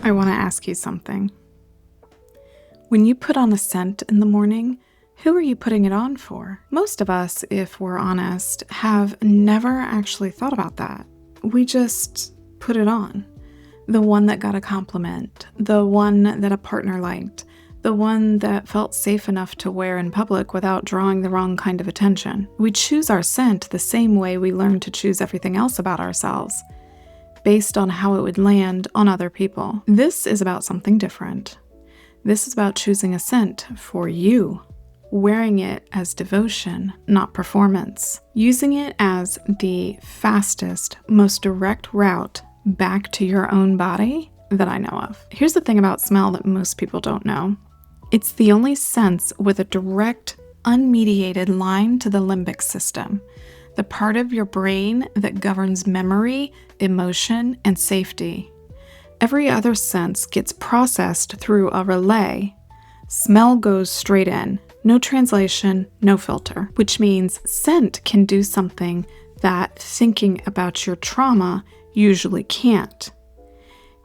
I want to ask you something. When you put on a scent in the morning, who are you putting it on for? Most of us, if we're honest, have never actually thought about that. We just put it on. The one that got a compliment, the one that a partner liked, the one that felt safe enough to wear in public without drawing the wrong kind of attention. We choose our scent the same way we learn to choose everything else about ourselves, based on how it would land on other people. This is about something different. This is about choosing a scent for you, wearing it as devotion, not performance, using it as the fastest, most direct route back to your own body that I know of. Here's the thing about smell that most people don't know. It's the only sense with a direct, unmediated line to the limbic system, the part of your brain that governs memory, emotion, and safety. Every other sense gets processed through a relay. Smell goes straight in, no translation, no filter, which means scent can do something that thinking about your trauma usually can't.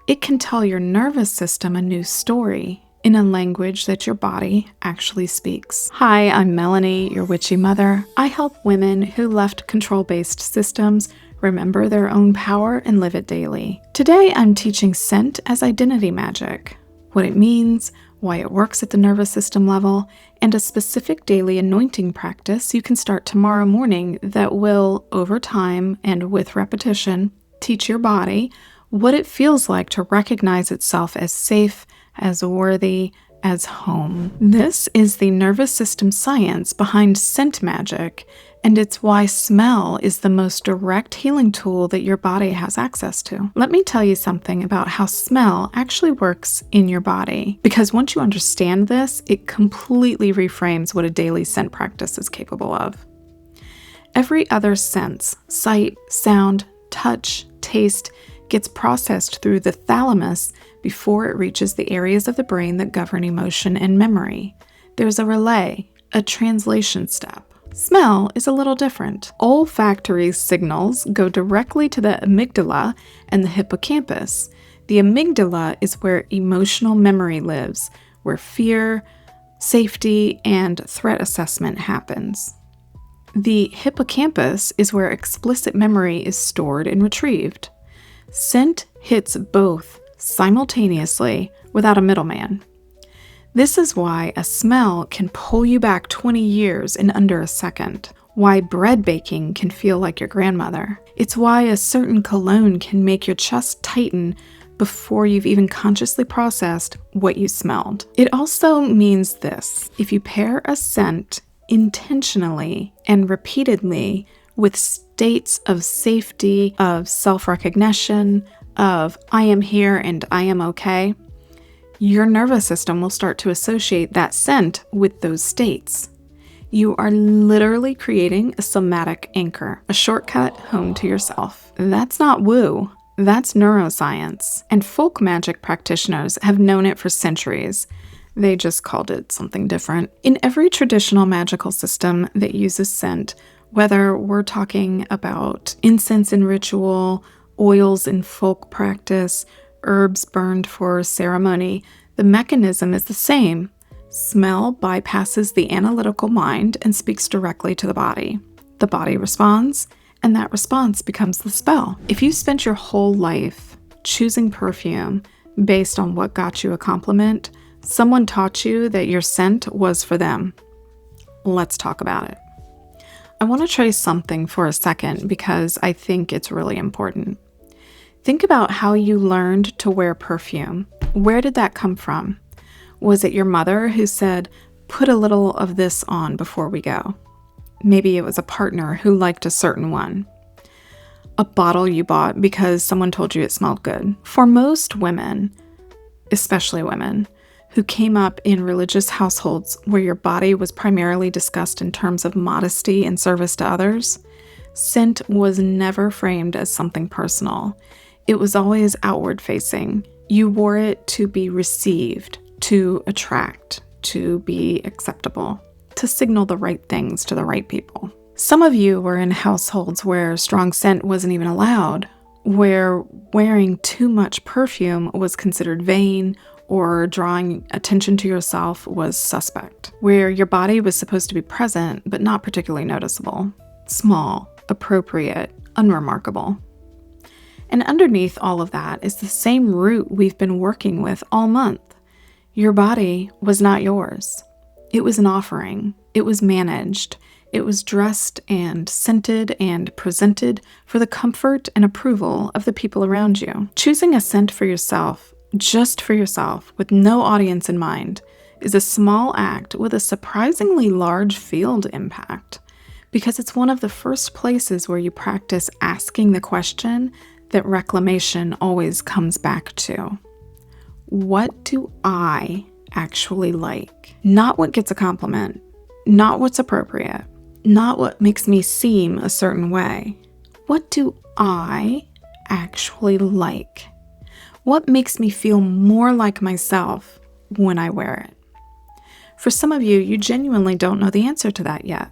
It can tell your nervous system a new story in a language that your body actually speaks. Hi, I'm Melanie, your witchy mother. I help women who left control-based systems remember their own power and live it daily. Today, I'm teaching scent as identity magic, what it means, why it works at the nervous system level, and a specific daily anointing practice you can start tomorrow morning that will, over time and with repetition, teach your body what it feels like to recognize itself as safe, as worthy, as home. This is the nervous system science behind scent magic, and it's why smell is the most direct healing tool that your body has access to. Let me tell you something about how smell actually works in your body, because once you understand this, it completely reframes what a daily scent practice is capable of. Every other sense, sight, sound, touch, taste, gets processed through the thalamus before it reaches the areas of the brain that govern emotion and memory. There's a relay, a translation step. Smell is a little different. Olfactory signals go directly to the amygdala and the hippocampus. The amygdala is where emotional memory lives, where fear, safety, and threat assessment happens. The hippocampus is where explicit memory is stored and retrieved. Scent hits both simultaneously without a middleman. This is why a smell can pull you back 20 years in under a second. Why bread baking can feel like your grandmother. It's why a certain cologne can make your chest tighten before you've even consciously processed what you smelled. It also means this: if you pair a scent intentionally and repeatedly with states of safety, of self-recognition, of I am here and I am okay, your nervous system will start to associate that scent with those states. You are literally creating a somatic anchor, a shortcut home to yourself. That's not woo, that's neuroscience. And folk magic practitioners have known it for centuries. They just called it something different. In every traditional magical system that uses scent, whether we're talking about incense in ritual, oils in folk practice, herbs burned for ceremony, the mechanism is the same. Smell bypasses the analytical mind and speaks directly to the body. The body responds, and that response becomes the spell. If you spent your whole life choosing perfume based on what got you a compliment, someone taught you that your scent was for them. Let's talk about it. I want to trace something for a second because I think it's really important. Think about how you learned to wear perfume. Where did that come from? Was it your mother who said, put a little of this on before we go? Maybe it was a partner who liked a certain one. A bottle you bought because someone told you it smelled good. For most women, especially women, who came up in religious households where your body was primarily discussed in terms of modesty and service to others, scent was never framed as something personal. It was always outward-facing. You wore it to be received, to attract, to be acceptable, to signal the right things to the right people. Some of you were in households where strong scent wasn't even allowed, where wearing too much perfume was considered vain or drawing attention to yourself was suspect, where your body was supposed to be present but not particularly noticeable, small, appropriate, unremarkable. And underneath all of that is the same root we've been working with all month. Your body was not yours. It was an offering. It was managed. It was dressed and scented and presented for the comfort and approval of the people around you. Choosing a scent for yourself, just for yourself, with no audience in mind, is a small act with a surprisingly large field impact, because it's one of the first places where you practice asking the question that reclamation always comes back to. What do I actually like? Not what gets a compliment, not what's appropriate, not what makes me seem a certain way. What do I actually like? What makes me feel more like myself when I wear it? For some of you, you genuinely don't know the answer to that yet.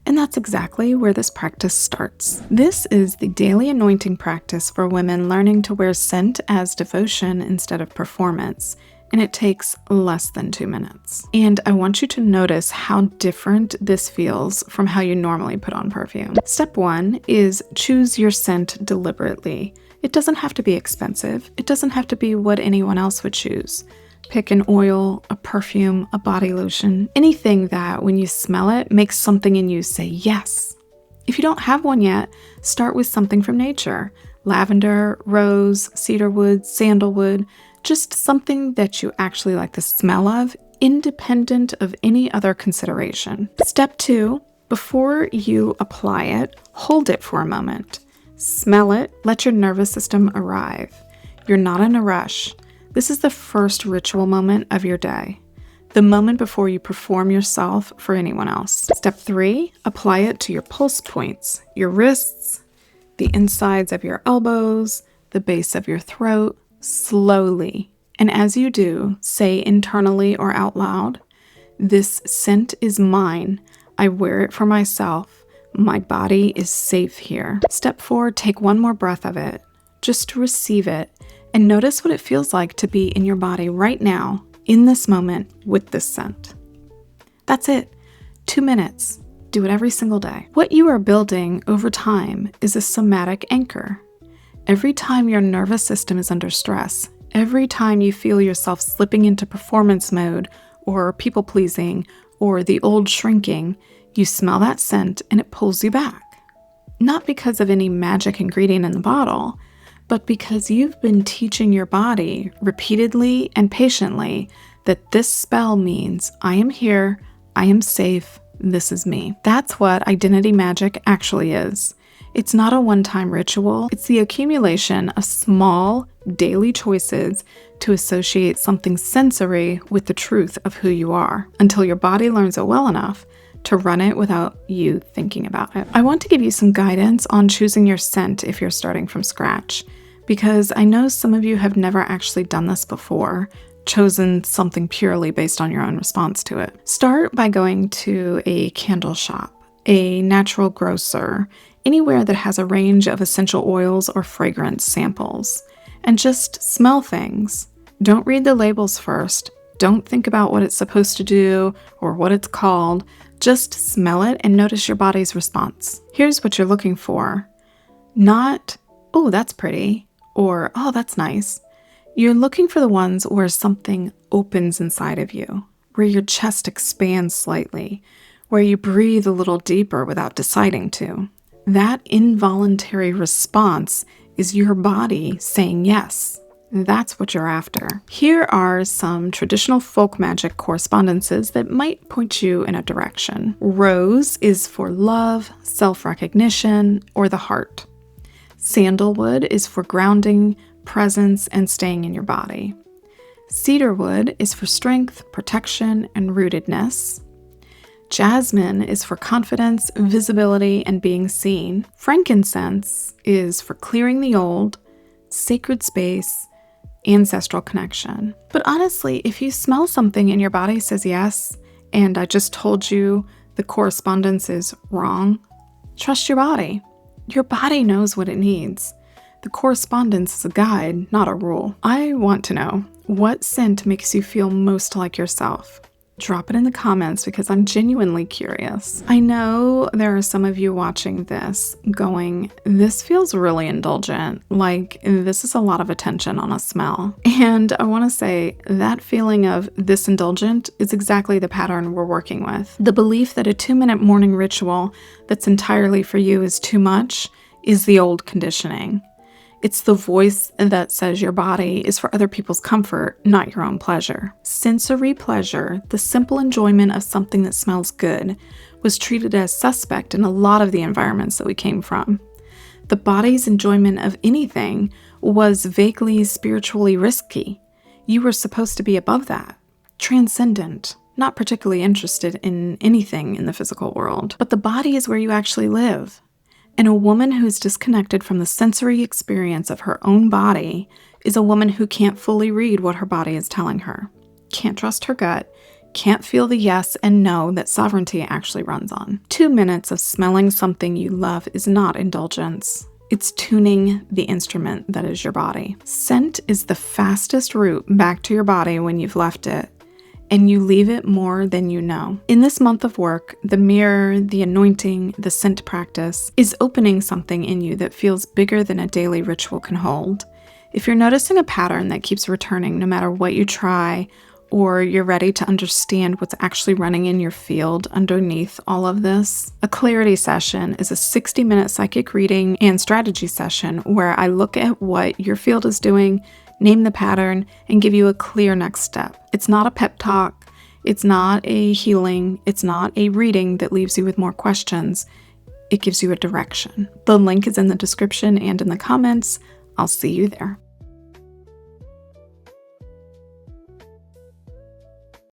And that's exactly where this practice starts. This is the daily anointing practice for women learning to wear scent as devotion instead of performance. And it takes less than 2 minutes. And I want you to notice how different this feels from how you normally put on perfume. Step 1 is choose your scent deliberately. It doesn't have to be expensive. It doesn't have to be what anyone else would choose. Pick an oil, a perfume, a body lotion, anything that when you smell it makes something in you say yes. If you don't have one yet, start with something from nature. Lavender, rose, cedarwood, sandalwood, just something that you actually like the smell of, independent of any other consideration. Step 2, before you apply it, hold it for a moment. Smell it, let your nervous system arrive. You're not in a rush. This is the first ritual moment of your day, the moment before you perform yourself for anyone else. Step 3, apply it to your pulse points, your wrists, the insides of your elbows, the base of your throat, slowly. And as you do, say internally or out loud, "This scent is mine. I wear it for myself. My body is safe here." Step 4, take one more breath of it, just to receive it, and notice what it feels like to be in your body right now, in this moment, with this scent. That's it. 2 minutes. Do it every single day. What you are building over time is a somatic anchor. Every time your nervous system is under stress, every time you feel yourself slipping into performance mode or people-pleasing or the old shrinking, you smell that scent and it pulls you back. Not because of any magic ingredient in the bottle, but because you've been teaching your body repeatedly and patiently that this spell means I am here, I am safe, this is me. That's what identity magic actually is. It's not a one-time ritual. It's the accumulation of small, daily choices to associate something sensory with the truth of who you are, until your body learns it well enough to run it without you thinking about it. I want to give you some guidance on choosing your scent if you're starting from scratch, because I know some of you have never actually done this before, chosen something purely based on your own response to it. Start by going to a candle shop, a natural grocer, anywhere that has a range of essential oils or fragrance samples, and just smell things. Don't read the labels first. Don't think about what it's supposed to do or what it's called. Just smell it and notice your body's response. Here's what you're looking for. Not, "Oh, that's pretty," or "Oh, that's nice." You're looking for the ones where something opens inside of you, where your chest expands slightly, where you breathe a little deeper without deciding to. That involuntary response is your body saying yes. That's what you're after. Here are some traditional folk magic correspondences that might point you in a direction. Rose is for love, self-recognition, or the heart. Sandalwood is for grounding, presence, and staying in your body. Cedarwood is for strength, protection, and rootedness. Jasmine is for confidence, visibility, and being seen. Frankincense is for clearing the old, sacred space, ancestral connection. But honestly, if you smell something and your body says yes, and I just told you the correspondence is wrong, trust your body. Your body knows what it needs. The correspondence is a guide, not a rule. I want to know, what scent makes you feel most like yourself? Drop it in the comments because I'm genuinely curious. I know there are some of you watching this going, this feels really indulgent, like this is a lot of attention on a smell. And I want to say that feeling of this indulgent is exactly the pattern we're working with. The belief that a 2-minute morning ritual that's entirely for you is too much is the old conditioning. It's the voice that says your body is for other people's comfort, not your own pleasure. Sensory pleasure, the simple enjoyment of something that smells good, was treated as suspect in a lot of the environments that we came from. The body's enjoyment of anything was vaguely spiritually risky. You were supposed to be above that, transcendent, not particularly interested in anything in the physical world. But the body is where you actually live. And a woman who is disconnected from the sensory experience of her own body is a woman who can't fully read what her body is telling her, can't trust her gut, can't feel the yes and no that sovereignty actually runs on. 2 minutes of smelling something you love is not indulgence. It's tuning the instrument that is your body. Scent is the fastest route back to your body when you've left it, and you leave it more than you know. In this month of work, the mirror, the anointing, the scent practice is opening something in you that feels bigger than a daily ritual can hold. If you're noticing a pattern that keeps returning no matter what you try, or you're ready to understand what's actually running in your field underneath all of this, a clarity session is a 60-minute psychic reading and strategy session where I look at what your field is doing, name the pattern, and give you a clear next step. It's not a pep talk. It's not a healing. It's not a reading that leaves you with more questions. It gives you a direction. The link is in the description and in the comments. I'll see you there.